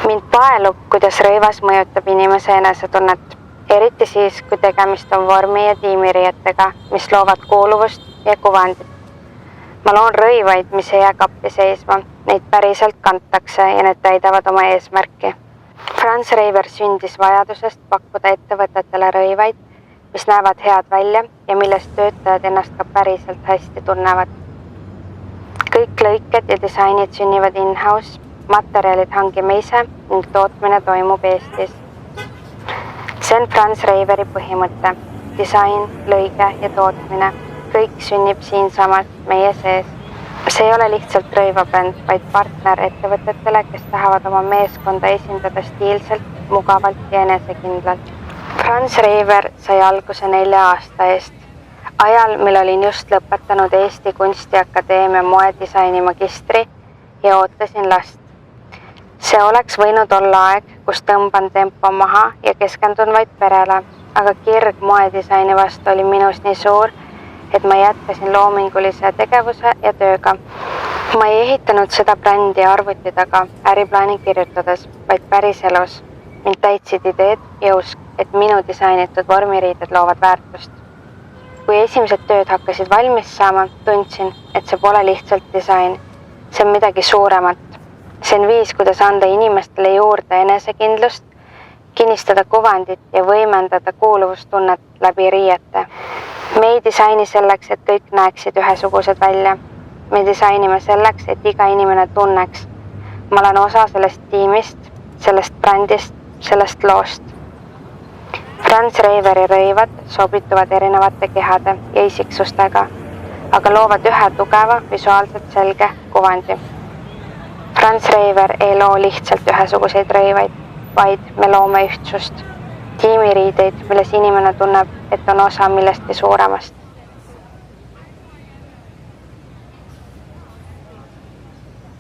Mind paelub, kuidas rõivas mõjutab inimese enesetunnet, eriti siis, kui tegemist on vormi- ja tiimiriietega, mis loovad kuuluvust ja kuvandit. Ma loon rõivaid, mis ei jää kappi seisma, neid päriselt kantakse ja need täidavad oma eesmärki. Franz Reiver sündis vajadusest pakkuda ettevõtetele rõivaid, mis näevad head välja ja millest töötajad ennast ka päriselt hästi tunnevad. Kõik lõiked ja disainid sünnivad in-house, materjalid hangime ise ning tootmine toimub Eestis. See on Franz Reiveri põhimõte. Disain, lõige ja tootmine. Kõik sünnib siinsamas meie sees. See ei ole lihtsalt rõivabränd, vaid partner ettevõtetele, kes tahavad oma meeskonda esindada stiilselt, mugavalt ja enesekindlalt. Franz Reiver sai alguse 4 aasta eest, ajal, mil olin just lõpetanud Eesti Kunstiakadeemia moedisaini magistri ja ootasin last. See oleks võinud olla aeg, kus tõmban tempo maha ja keskendun vaid perele, aga kirg moedisaini vastu oli minus nii suur, et ma jätkasin loomingulise tegevuse ja tööga. Ma ei ehitanud seda brändi arvuti taga äriplaani kirjutades, vaid päriselus. Mind täitsid ideed ja usk, et minu disainitud vormiriided loovad väärtust. Kui esimesed tööd hakkasid valmis saama, tundsin, et see pole lihtsalt disain. See on midagi suuremat. See on viis, kuidas anda inimestele juurde enesekindlust, kinnistada kuvandit ja võimendada kuuluvustunnet läbi riiete. Me ei disaini selleks, et kõik näeksid ühesugused välja. Me disainime selleks, et iga inimene tunneks. Ma olen osa sellest tiimist, sellest brändist, sellest loost. Franz Reiveri rõivad sobituvad erinevate kehade ja isiksustega, aga loovad ühe tugeva, visuaalselt selge kuvandi. Franz Reiver ei loo lihtsalt ühesuguseid rõivaid, vaid me loome ühtsust. Tiimiriideid, milles inimene tunneb, et on osa millestki suuremast.